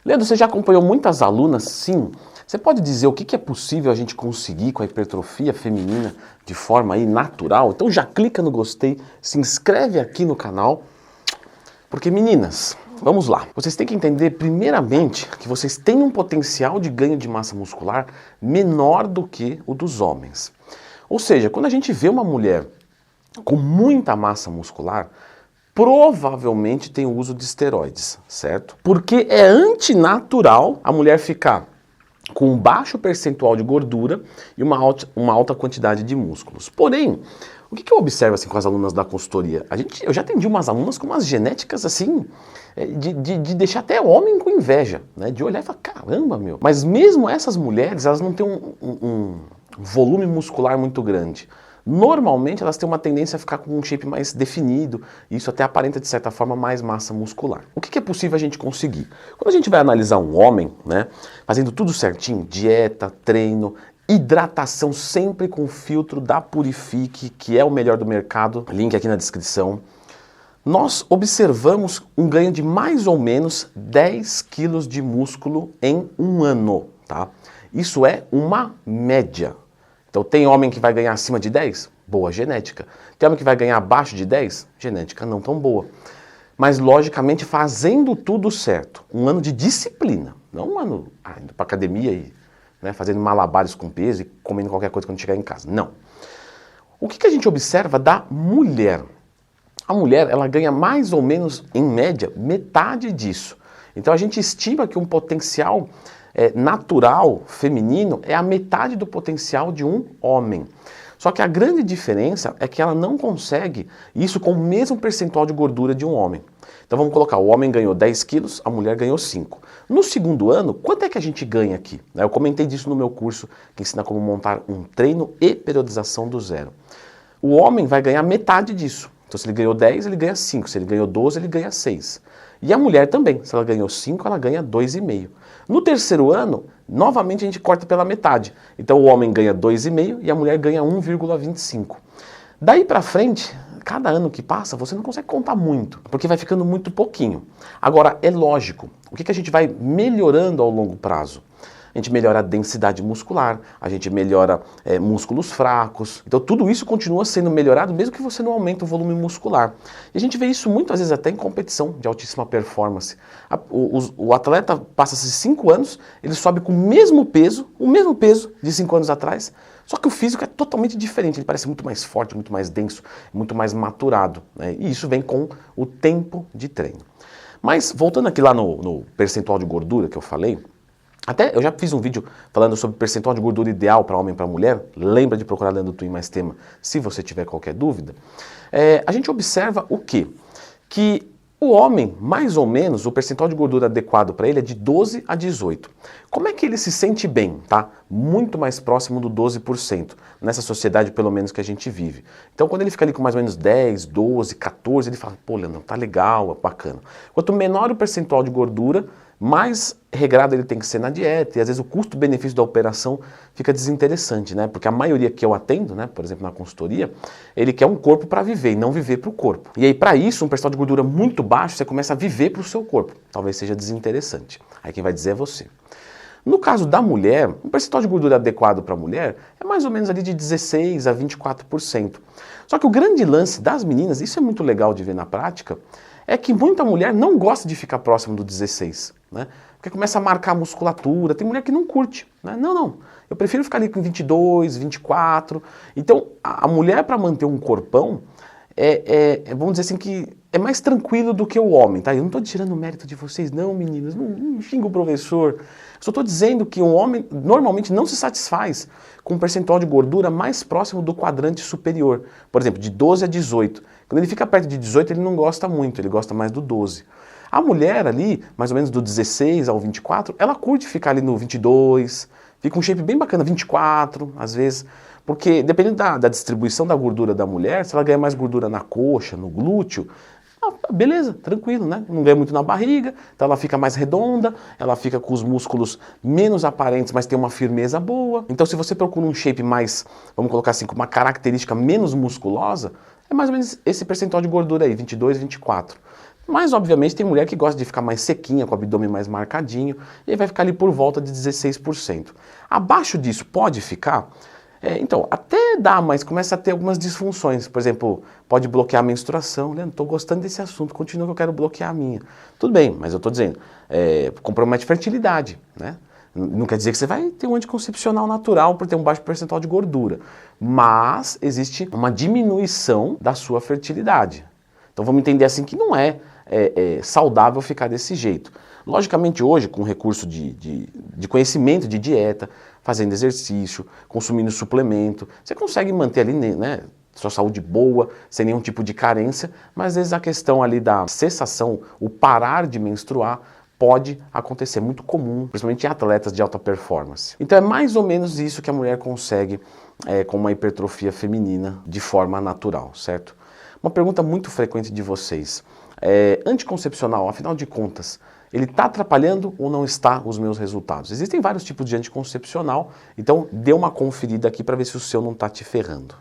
Leandro, você já acompanhou muitas alunas? Sim. Você pode dizer o que é possível a gente conseguir com a hipertrofia feminina de forma aí natural? Então já clica no gostei, se inscreve aqui no canal, porque meninas, vamos lá. Vocês têm que entender primeiramente que vocês têm um potencial de ganho de massa muscular menor do que o dos homens. Ou seja, quando a gente vê uma mulher com muita massa muscular, provavelmente tem o uso de esteroides, certo? Porque é antinatural a mulher ficar com um baixo percentual de gordura e uma alta quantidade de músculos. Porém, o que eu observo assim, com as alunas da consultoria? Eu já atendi umas alunas com umas genéticas assim, de deixar até homem com inveja, né? De olhar e falar, caramba, meu. Mas mesmo essas mulheres, elas não têm um volume muscular muito grande. Normalmente elas têm uma tendência a ficar com um shape mais definido, e isso até aparenta de certa forma mais massa muscular. O que é possível a gente conseguir? Quando a gente vai analisar um homem, né, fazendo tudo certinho, dieta, treino, hidratação sempre com filtro da Purifique, que é o melhor do mercado, link aqui na descrição, nós observamos um ganho de mais ou menos 10 quilos de músculo em um ano, tá? Isso é uma média. Então tem homem que vai ganhar acima de 10? Boa genética. Tem homem que vai ganhar abaixo de 10? Genética não tão boa. Mas logicamente fazendo tudo certo. Um ano de disciplina. Não um ano indo para academia e fazendo malabares com peso e comendo qualquer coisa quando chegar em casa. Não. O que a gente observa da mulher? A mulher ela ganha mais ou menos, em média, metade disso. Então a gente estima que um potencial natural feminino é a metade do potencial de um homem. Só que a grande diferença é que ela não consegue isso com o mesmo percentual de gordura de um homem. Então vamos colocar, o homem ganhou 10 quilos, a mulher ganhou 5. No segundo ano, quanto é que a gente ganha aqui? Eu comentei disso no meu curso, que ensina como montar um treino e periodização do zero. O homem vai ganhar metade disso. Então se ele ganhou 10, ele ganha 5. Se ele ganhou 12, ele ganha 6. E a mulher também. Se ela ganhou 5, ela ganha 2,5. No terceiro ano, novamente a gente corta pela metade. Então o homem ganha 2,5 e a mulher ganha 1,25. Daí pra frente, cada ano que passa, você não consegue contar muito, porque vai ficando muito pouquinho. Agora, é lógico, o que a gente vai melhorando ao longo prazo? A gente melhora a densidade muscular, a gente melhora músculos fracos. Então tudo isso continua sendo melhorado mesmo que você não aumente o volume muscular. E a gente vê isso muitas vezes até em competição de altíssima performance. O atleta passa-se 5 anos, ele sobe com o mesmo peso de 5 anos atrás, só que o físico é totalmente diferente, ele parece muito mais forte, muito mais denso, muito mais maturado, né? E isso vem com o tempo de treino. Mas voltando aqui lá no percentual de gordura que eu falei, até eu já fiz um vídeo falando sobre percentual de gordura ideal para homem e para mulher. Lembra de procurar Leandro Twin mais tema, se você tiver qualquer dúvida. A gente observa o quê? Que o homem, mais ou menos, o percentual de gordura adequado para ele é de 12 a 18. Como é que ele se sente bem, tá? Muito mais próximo do 12%, nessa sociedade pelo menos que a gente vive. Então quando ele fica ali com mais ou menos 10, 12, 14, ele fala, pô, Leandro, tá legal, é bacana. Quanto menor o percentual de gordura, mais regrado ele tem que ser na dieta, e às vezes o custo-benefício da operação fica desinteressante, né? Porque a maioria que eu atendo, né, por exemplo na consultoria, ele quer um corpo para viver e não viver para o corpo. E aí para isso, um percentual de gordura muito baixo, você começa a viver para o seu corpo. Talvez seja desinteressante. Aí quem vai dizer é você. No caso da mulher, um percentual de gordura adequado para a mulher é mais ou menos ali de 16 a 24%. Só que o grande lance das meninas, isso é muito legal de ver na prática, é que muita mulher não gosta de ficar próximo do 16, né? Porque começa a marcar a musculatura, tem mulher que não curte, né? Não, eu prefiro ficar ali com 22, 24. Então, a mulher para manter um corpão, vamos dizer assim que é mais tranquilo do que o homem, tá? Eu não estou tirando o mérito de vocês, não, meninas, não xinga o professor. Só estou dizendo que um homem normalmente não se satisfaz com um percentual de gordura mais próximo do quadrante superior. Por exemplo, de 12 a 18. Quando ele fica perto de 18, ele não gosta muito, ele gosta mais do 12. A mulher ali, mais ou menos do 16 ao 24, ela curte ficar ali no 22, fica um shape bem bacana, 24, às vezes. Porque dependendo da distribuição da gordura da mulher, se ela ganha mais gordura na coxa, no glúteo, beleza, tranquilo, né? Não ganha muito na barriga, então ela fica mais redonda, ela fica com os músculos menos aparentes, mas tem uma firmeza boa. Então se você procura um shape mais, vamos colocar assim, com uma característica menos musculosa, é mais ou menos esse percentual de gordura aí, 22, 24. Mas, obviamente, tem mulher que gosta de ficar mais sequinha, com o abdômen mais marcadinho, e aí vai ficar ali por volta de 16%. Abaixo disso pode ficar? Então, até dá, mas começa a ter algumas disfunções. Por exemplo, pode bloquear a menstruação. Leandro, estou gostando desse assunto, continua que eu quero bloquear a minha. Tudo bem, mas eu estou dizendo, compromete fertilidade, né? Não quer dizer que você vai ter um anticoncepcional natural por ter um baixo percentual de gordura, mas existe uma diminuição da sua fertilidade. Então vamos entender assim que não é saudável ficar desse jeito. Logicamente hoje, com recurso de conhecimento de dieta, fazendo exercício, consumindo suplemento, você consegue manter ali, né, sua saúde boa, sem nenhum tipo de carência, mas às vezes a questão ali da cessação, o parar de menstruar, pode acontecer, muito comum, principalmente em atletas de alta performance. Então é mais ou menos isso que a mulher consegue com uma hipertrofia feminina de forma natural, certo? Uma pergunta muito frequente de vocês, anticoncepcional, afinal de contas, ele está atrapalhando ou não está os meus resultados? Existem vários tipos de anticoncepcional, então dê uma conferida aqui para ver se o seu não está te ferrando.